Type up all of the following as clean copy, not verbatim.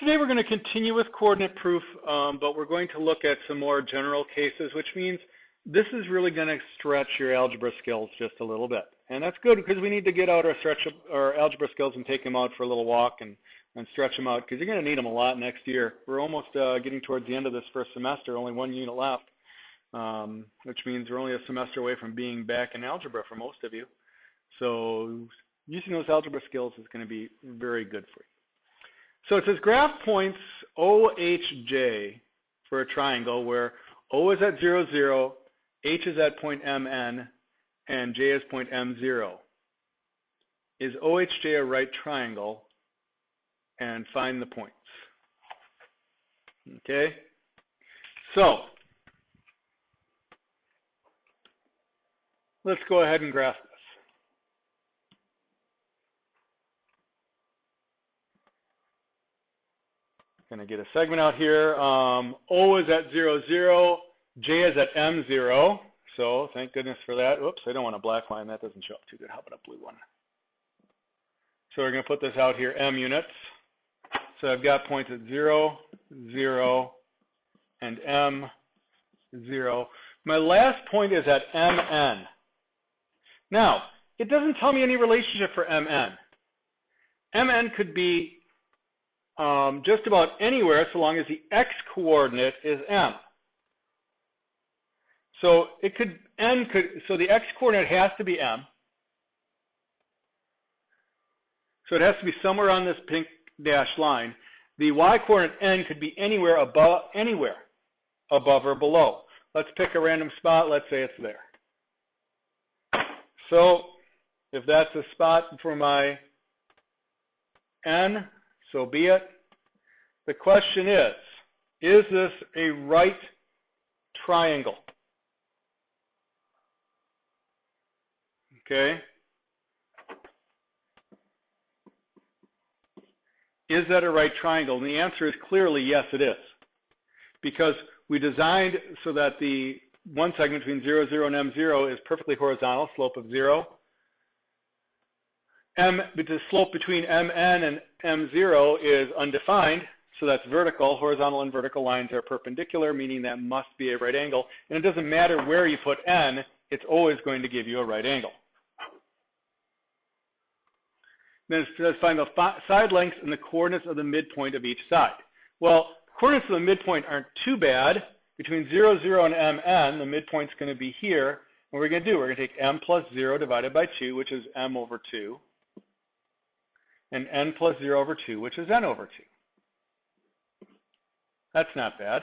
Today we're going to continue with coordinate proof, but we're going to look at some more general cases, which means this is really going to stretch your algebra skills just a little bit. And that's good because we need to get out our algebra skills and take them out for a little walk and stretch them out because you're going to need them a lot next year. We're almost getting towards the end of this first semester, only one unit left, which means we're only a semester away from being back in algebra for most of you. So using those algebra skills is going to be very good for you. So it says graph points OHJ for a triangle where O is at 0, 0, H is at point MN, and J is point M0. Is OHJ a right triangle? And find the points. Okay? So, let's go ahead and graph this. Going to get a segment out here. O is at 0, 0. J is at M0. So thank goodness for that. Oops, I don't want a black line. That doesn't show up too good. How about a blue one? So we're going to put this out here, M units. So I've got points at 0, 0, and M0. My last point is at MN. Now, it doesn't tell me any relationship for MN. MN could be just about anywhere so long as the x-coordinate is M. So it could, so the x-coordinate has to be M. So it has to be somewhere on this pink dashed line. The y-coordinate N could be anywhere above or below. Let's pick a random spot. Let's say it's there. So if that's a spot for my N, so be it. The question is this a right triangle? Okay. Is that a right triangle? And the answer is clearly yes, it is. Because we designed so that the one segment between 0, 0, and M0 is perfectly horizontal, slope of 0. The slope between MN and M0 is undefined, so that's vertical. Horizontal and vertical lines are perpendicular, meaning that must be a right angle. And it doesn't matter where you put N, it's always going to give you a right angle. Then it says find the side lengths and the coordinates of the midpoint of each side. Well, coordinates of the midpoint aren't too bad. Between 0, 0, and MN, the midpoint's going to be here. What we're going to do, we're going to take M plus 0 divided by 2, which is M over 2. And N plus 0 over 2, which is N over 2. That's not bad.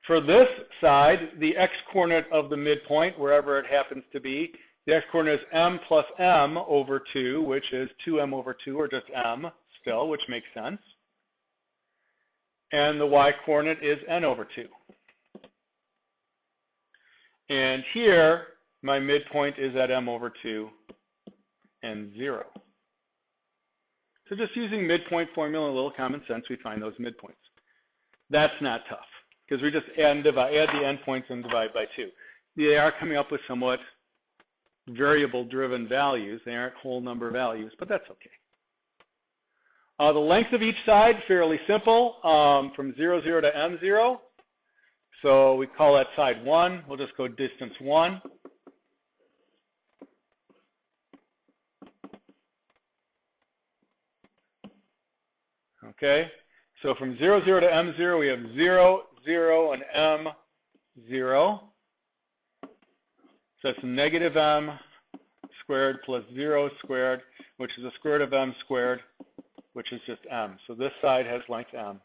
For this side, the x-coordinate of the midpoint, wherever it happens to be, the x-coordinate is M plus M over 2, which is 2M over 2, or just M still, which makes sense. And the y-coordinate is N over 2. And here, my midpoint is at M over 2 and 0. So just using midpoint formula and a little common sense, we find those midpoints. That's not tough, because we just add the endpoints and divide by 2. They are coming up with somewhat variable-driven values. They aren't whole number values, but that's okay. The length of each side, fairly simple, from 0, 0 to M0. So we call that side 1. We'll just go distance 1. Okay, so from 0, 0 to M0, we have 0, 0, and M0. So that's negative M squared plus 0 squared, which is the square root of M squared, which is just M. So this side has length M.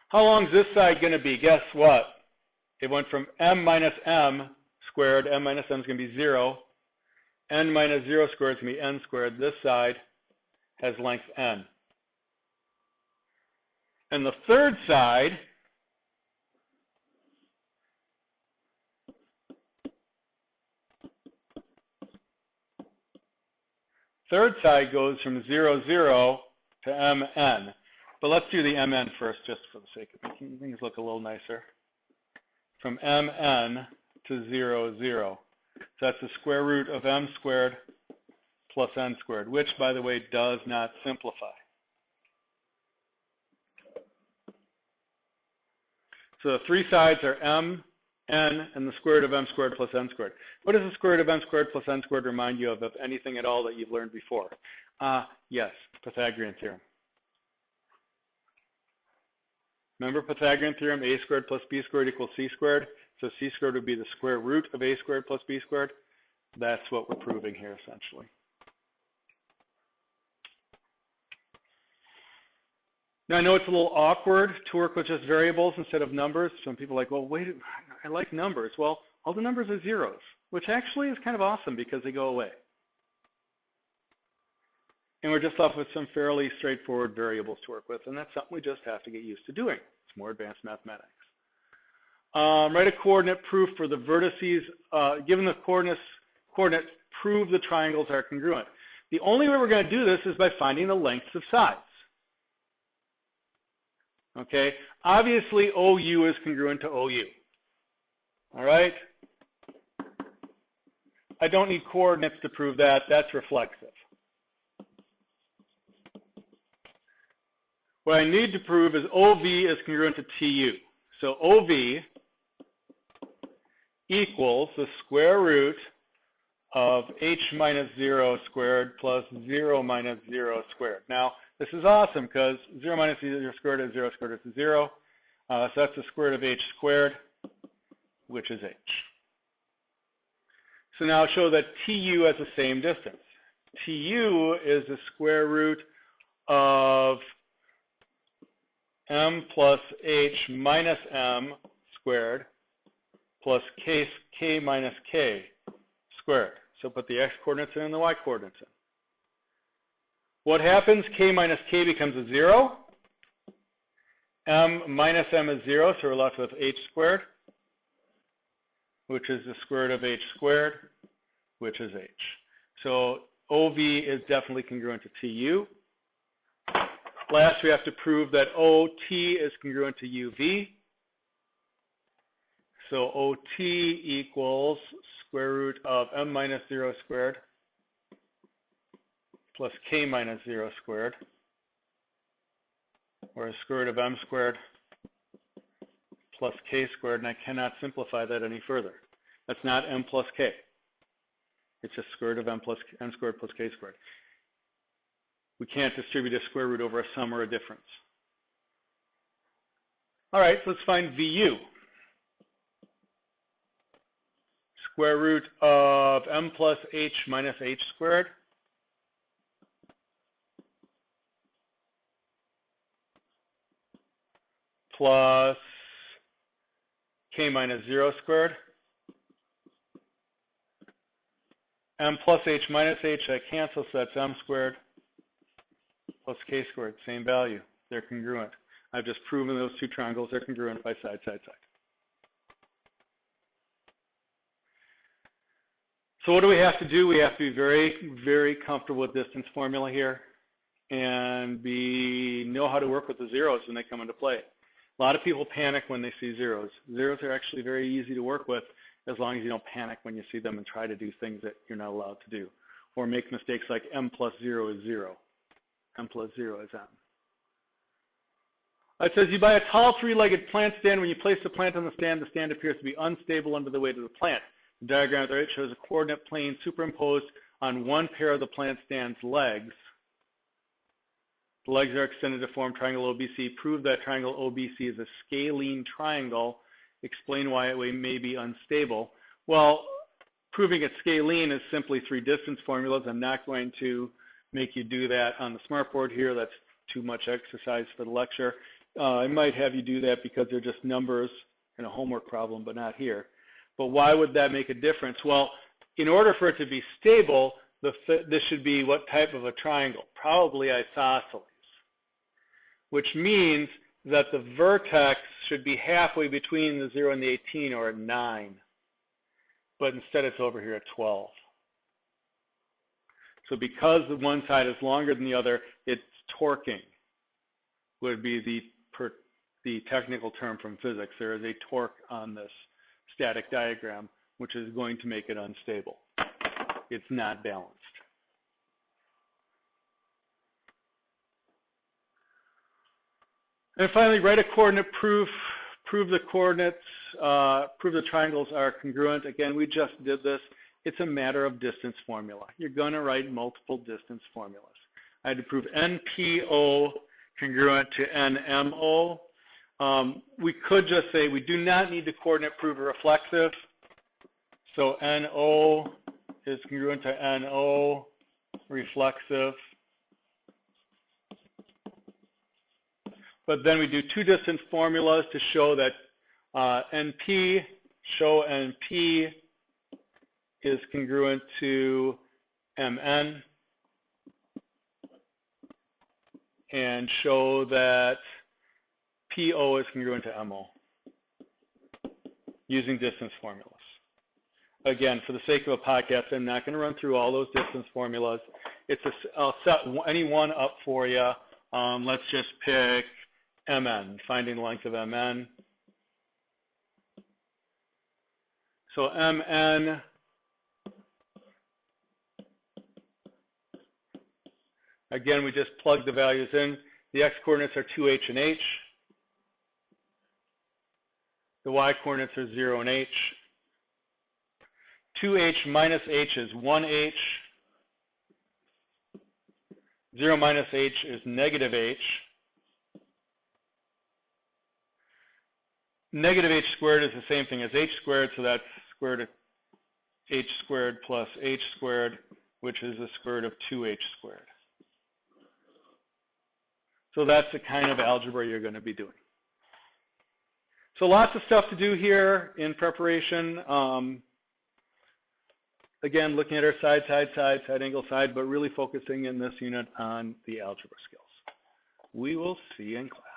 How long is this side going to be? Guess what? It went from M minus M squared. M minus M is going to be 0. N minus 0 squared is going to be N squared. This side has length N. And the third side goes from 0, 0 to MN. But let's do the MN first, just for the sake of making things look a little nicer. From MN to 0, 0. So that's the square root of M squared plus n squared, which, by the way, does not simplify. So the three sides are m, n, and the square root of m squared plus n squared. What does the square root of m squared plus n squared remind you of anything at all that you've learned before? Yes, Pythagorean Theorem. Remember Pythagorean Theorem, a squared plus b squared equals c squared? So c squared would be the square root of a squared plus b squared. That's what we're proving here, essentially. Now, I know it's a little awkward to work with just variables instead of numbers. Some people are like, well, wait, I like numbers. Well, all the numbers are zeros, which actually is kind of awesome because they go away. And we're just left with some fairly straightforward variables to work with, and that's something we just have to get used to doing. It's more advanced mathematics. Write a coordinate proof for the vertices. Given the coordinates, prove the triangles are congruent. The only way we're going to do this is by finding the lengths of sides. Okay, obviously OU is congruent to OU. All right? I don't need coordinates to prove that. That's reflexive. What I need to prove is OV is congruent to TU. So OV equals the square root of h minus 0 squared plus 0 minus 0 squared. Now, this is awesome because 0 minus 0 squared is 0 squared is 0. So that's the square root of h squared, which is h. So now show that TU has the same distance. TU is the square root of m plus h minus m squared plus k minus k squared. So put the x coordinates in and the y coordinates in. What happens? K minus k becomes a 0. M minus m is 0, so we're left with h squared, which is the square root of h squared, which is h. So OV is definitely congruent to TU. Last, we have to prove that OT is congruent to UV. So OT equals square root of m minus 0 squared plus k minus 0 squared, or square root of m squared plus k squared, and I cannot simplify that any further. That's not m plus k. It's just square root of m squared plus k squared. We can't distribute a square root over a sum or a difference. All right, so let's find VU. Square root of m plus h minus h squared plus k minus 0 squared. M plus h minus h, that cancels, so that's m squared plus k squared, same value. They're congruent. I've just proven those two triangles are congruent by side, side, side. So what do we have to do? We have to be very, very comfortable with distance formula here and know how to work with the zeros when they come into play. A lot of people panic when they see zeros. Zeros are actually very easy to work with as long as you don't panic when you see them and try to do things that you're not allowed to do. Or make mistakes like m plus 0 is 0. M plus 0 is m. It says you buy a tall three-legged plant stand. When you place the plant on the stand appears to be unstable under the weight of the plant. The diagram at the right shows a coordinate plane superimposed on one pair of the plant stand's legs. The legs are extended to form triangle OBC. Prove that triangle OBC is a scalene triangle. Explain why it may be unstable. Well, proving it's scalene is simply three distance formulas. I'm not going to make you do that on the smartboard here. That's too much exercise for the lecture. I might have you do that because they're just numbers in a homework problem, but not here. But why would that make a difference? Well, in order for it to be stable, this should be what type of a triangle? Probably isosceles, which means that the vertex should be halfway between the 0 and the 18, or at 9. But instead it's over here at 12. So because the one side is longer than the other, it's torquing, would be the technical term from physics. There is a torque on this static diagram, which is going to make it unstable. It's not balanced. And finally, write a coordinate proof. Prove the coordinates, prove the triangles are congruent. Again, we just did this. It's a matter of distance formula. You're going to write multiple distance formulas. I had to prove NPO congruent to NMO. We could just say we do not need to coordinate prove a reflexive. So NO is congruent to NO reflexive. But then we do two distance formulas to show that NP is congruent to MN, and show that PO is congruent to MO using distance formulas. Again, for the sake of a podcast, I'm not going to run through all those distance formulas. I'll set any one up for you. Let's just pick MN, finding the length of MN. So MN again, we just plug the values in. The x coordinates are 2h and h. The y coordinates are 0 and h. 2h minus h is 1h. 0 minus h is negative h. Negative h squared is the same thing as h squared, so that's square root of h squared plus h squared, which is the square root of 2h squared. So that's the kind of algebra you're going to be doing. So lots of stuff to do here in preparation. Again, looking at our side angle side, but really focusing in this unit on the algebra skills. We will see you in class.